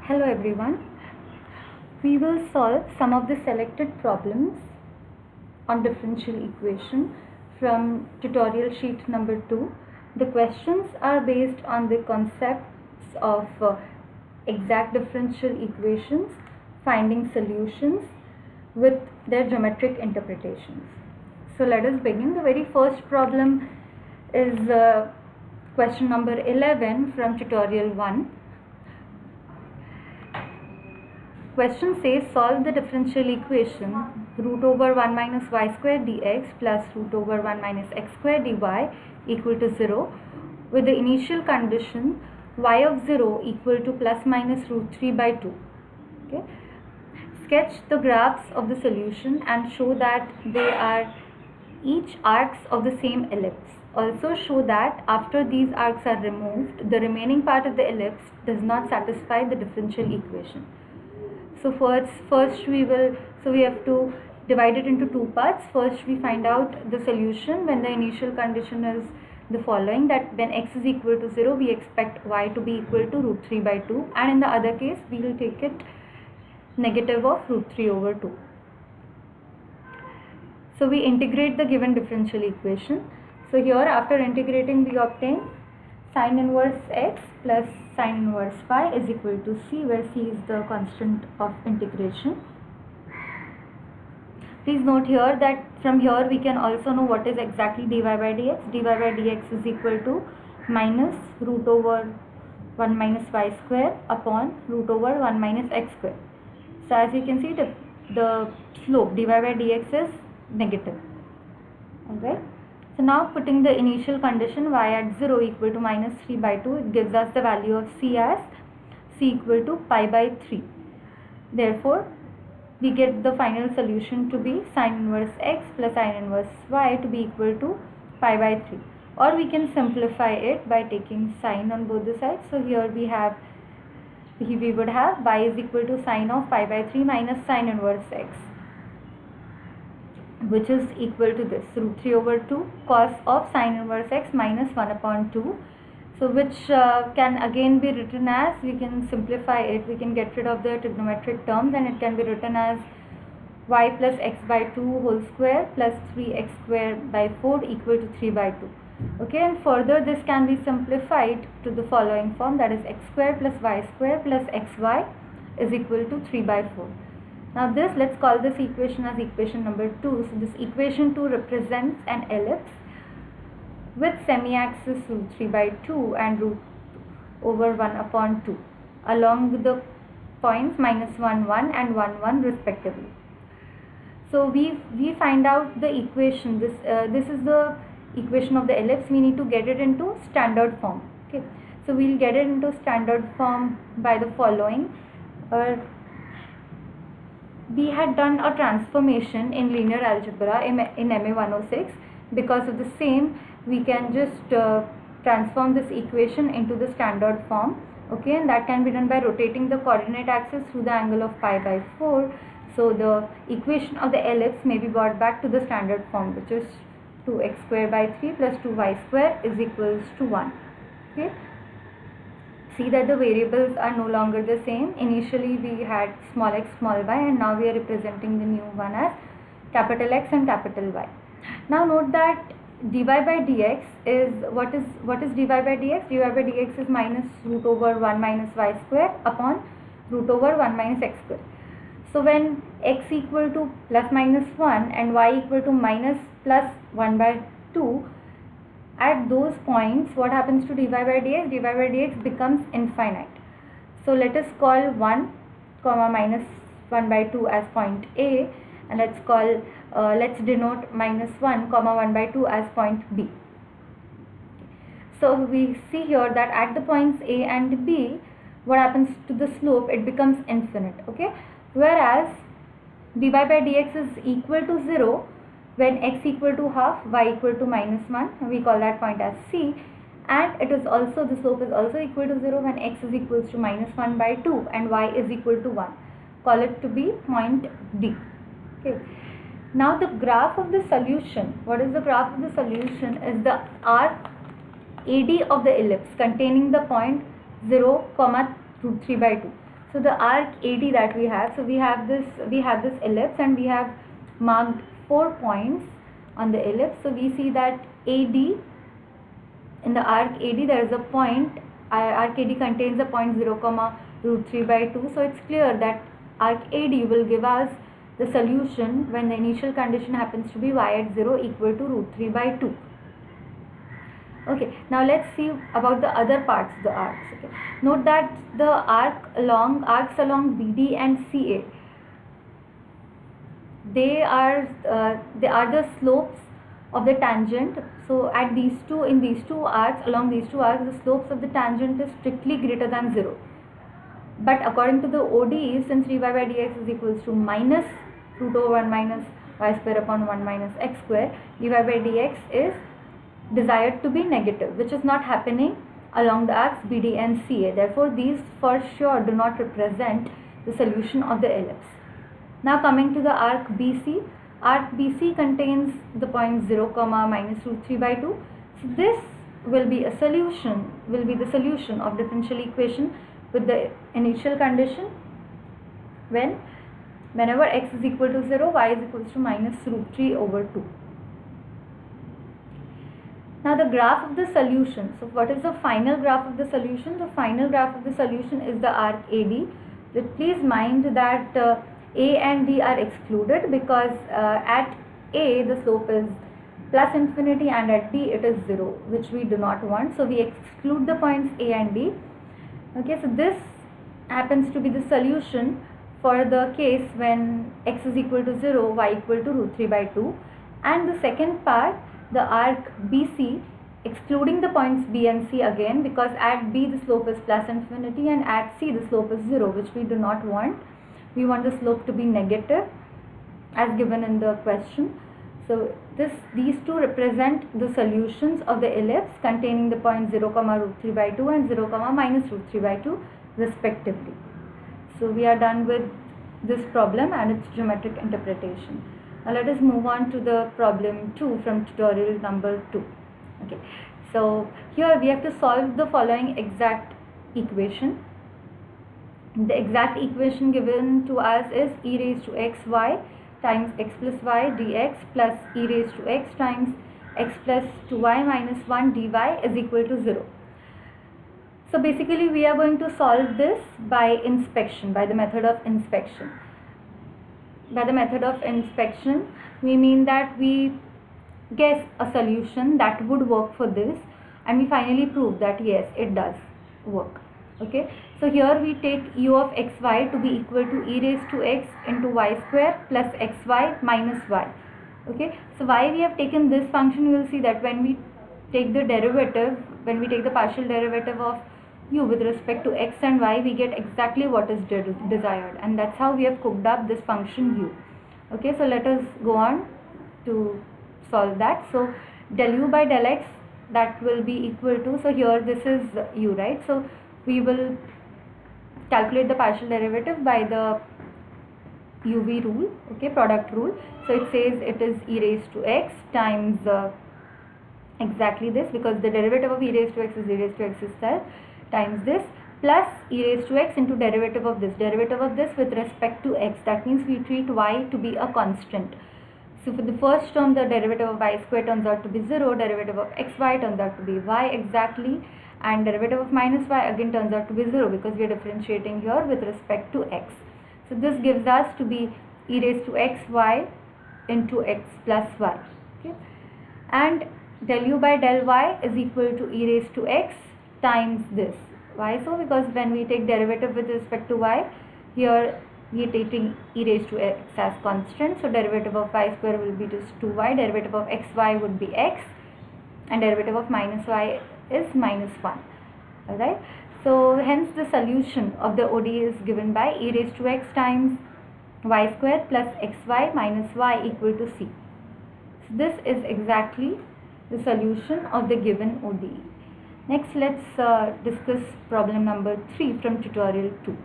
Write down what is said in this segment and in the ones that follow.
Hello everyone. We will solve some of the selected problems on differential equation from tutorial sheet number 2. The questions are based on the concepts of exact differential equations, finding solutions with their geometric interpretations. So let us begin. The very first problem is question number 11 from tutorial 1. Question says solve the differential equation root over 1 minus y square dx plus root over 1 minus x square dy equal to 0 with the initial condition y of 0 equal to plus minus root 3 by 2. Okay. Sketch the graphs of the solution and show that they are each arcs of the same ellipse. Also show that after these arcs are removed, the remaining part of the ellipse does not satisfy the differential equation. So first we have to divide it into two parts. First we find out the solution when the initial condition is the following, that when x is equal to 0 we expect y to be equal to root 3 by 2, and in the other case we will take it negative of root 3 over 2. So we integrate the given differential equation. So here after integrating we obtain sin inverse x plus sin inverse y is equal to c, where c is the constant of integration. Please note here that from here we can also know what is exactly dy by dx. dy by dx is equal to minus root over 1 minus y square upon root over 1 minus x square. So as you can see, the slope dy by dx is negative. Alright. So now putting the initial condition y at 0 equal to minus 3 by 2, it gives us the value of c as c equal to pi by 3. Therefore, we get the final solution to be sin inverse x plus sin inverse y to be equal to pi by 3. Or we can simplify it by taking sin on both the sides. So here we would have y is equal to sin of pi by 3 minus sin inverse x, which is equal to this root 3 over 2 cos of sin inverse x minus 1 upon 2. So which can again be written as, we can simplify it, we can get rid of the trigonometric terms and it can be written as y plus x by 2 whole square plus 3x square by 4 equal to 3 by 2. Okay, and further this can be simplified to the following form, that is x square plus y square plus xy is equal to 3 by 4. Now this, let's call this equation as equation number 2. So this equation 2 represents an ellipse with semi-axis root 3 by 2 and root over 1 upon 2 along the points minus 1 1 and 1 1 respectively. So we find out the equation. This is the equation of the ellipse. We need to get it into standard form. Okay, so we'll get it into standard form by the following. We had done a transformation in linear algebra in MA 106. Because of the same, we can just transform this equation into the standard form. Okay, and that can be done by rotating the coordinate axis through the angle of pi by 4. So the equation of the ellipse may be brought back to the standard form, which is 2x square by 3 plus 2y square is equals to 1. Okay. See that the variables are no longer the same. Initially we had small x, small y, and now we are representing the new one as capital X and capital Y. Now note that dy by dx is, what is dy by dx? Dy by dx is minus root over 1 minus y square upon root over 1 minus x square. So when x equal to plus minus 1 and y equal to minus plus 1 by 2, at those points what happens to dy by dx? Dy by dx becomes infinite. So let us call 1 comma minus 1 by 2 as point A, and let's denote minus 1 comma 1 by 2 as point B. So we see here that at the points A and B, what happens to the slope? It becomes infinite. Okay, whereas dy by dx is equal to 0 when x equal to half, y equal to minus 1, we call that point as C, and it is also, the slope is also equal to 0 when x is equals to minus 1 by 2 and y is equal to 1. Call it to be point D. Okay. Now the graph of the solution, what is the graph of the solution? Is the arc AD of the ellipse containing the point 0, root 3 by 2. So the arc AD that we have, so we have this ellipse, and we have marked 4 points on the ellipse. So we see that AD, in the arc AD there is a point, arc AD contains a point 0 comma root 3 by 2. So it's clear that arc AD will give us the solution when the initial condition happens to be y at 0 equal to root 3 by 2. Okay, now let's see about the other parts of the arcs. Okay, note that the arcs along BD and CA, they are the slopes of the tangent. So at in these two arcs, along these two arcs, the slopes of the tangent is strictly greater than 0. But according to the ODE, since dy by dx is equals to minus root over 1 minus y square upon 1 minus x square, dy by dx is desired to be negative, which is not happening along the arcs BD and CA. Therefore, these for sure do not represent the solution of the ellipse. Now coming to the arc BC. Arc BC contains the point 0 comma minus root 3 by 2. So this will be the solution of differential equation with the initial condition whenever x is equal to 0, y is equals to minus root 3 over 2. Now the graph of the solution. So what is the final graph of the solution? The final graph of the solution is the arc AD. But please mind that A and D are excluded, because at A the slope is plus infinity and at D it is 0, which we do not want. So we exclude the points A and D. Okay, so this happens to be the solution for the case when x is equal to 0, y equal to root 3 by 2. And the second part, the arc BC, excluding the points B and C again, because at B the slope is plus infinity and at C the slope is 0, which we do not want. We want the slope to be negative as given in the question. So these two represent the solutions of the ellipse containing the point 0 comma root 3 by 2 and 0 comma minus root 3 by 2 respectively. So we are done with this problem and its geometric interpretation. Now let us move on to the problem 2 from tutorial number 2. Okay, so here we have to solve the following exact equation. The exact equation given to us is e raised to xy times x plus y dx plus e raised to x times x plus 2y minus 1 dy is equal to 0. So basically we are going to solve this by inspection, by the method of inspection. By the method of inspection, we mean that we guess a solution that would work for this, and we finally prove that yes, it does work. Okay, so here we take u of xy to be equal to e raised to x into y square plus xy minus y. Okay, so why we have taken this function, you will see that when we take the derivative, when we take the partial derivative of u with respect to x and y, we get exactly what is desired, and that's how we have cooked up this function u. Okay, so let us go on to solve that. So del u by del x, that will be equal to, so here this is u, right? So we will calculate the partial derivative by the UV rule, okay, product rule. So it says it is e raised to x times exactly this, because the derivative of e raised to x is e raised to x itself, times this plus e raised to x into derivative of this with respect to x. That means we treat y to be a constant. So for the first term, the derivative of y square turns out to be 0, derivative of xy turns out to be y exactly, and derivative of minus y again turns out to be 0, because we are differentiating here with respect to x. So this gives us to be e raised to xy into x plus y. Okay, and del u by del y is equal to e raised to x times this. Why so? Because when we take derivative with respect to y, here we are taking e raised to x as constant, so derivative of y square will be just 2y, derivative of xy would be x, and derivative of minus y is minus 1. Alright, so hence the solution of the ODE is given by e raised to x times y square plus xy minus y equal to c. So this is exactly the solution of the given ODE. Next, let's discuss problem number 3 from tutorial 2.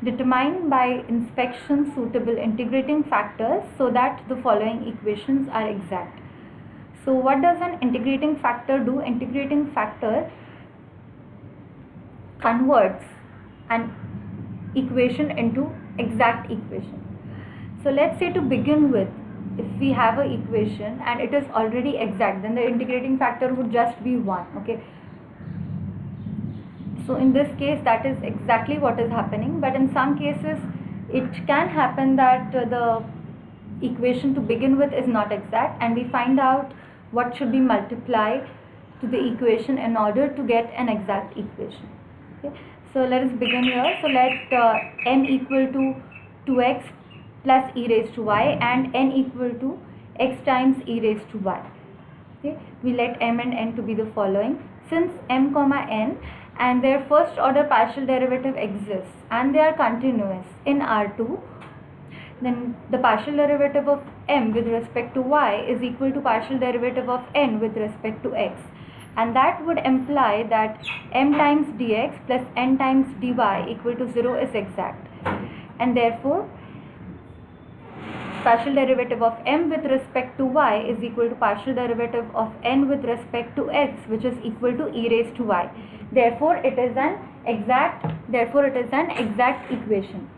Determine by inspection suitable integrating factors so that the following equations are exact. So what does an integrating factor do? Integrating factor converts an equation into exact equation. So let's say to begin with, if we have an equation and it is already exact, then the integrating factor would just be 1. Okay, so in this case that is exactly what is happening, but in some cases it can happen that the equation to begin with is not exact, and we find out what should be multiplied to the equation in order to get an exact equation. Okay, so let us begin here. So let m equal to 2x plus e raised to y and n equal to x times e raised to y. Okay, we let m and n to be the following. Since m comma n and their first order partial derivative exists and they are continuous in R2, then the partial derivative of m with respect to y is equal to partial derivative of n with respect to x, and that would imply that m times dx plus n times dy equal to 0 is exact, and therefore partial derivative of m with respect to y is equal to partial derivative of n with respect to x, which is equal to e raised to y. Therefore it is an exact equation.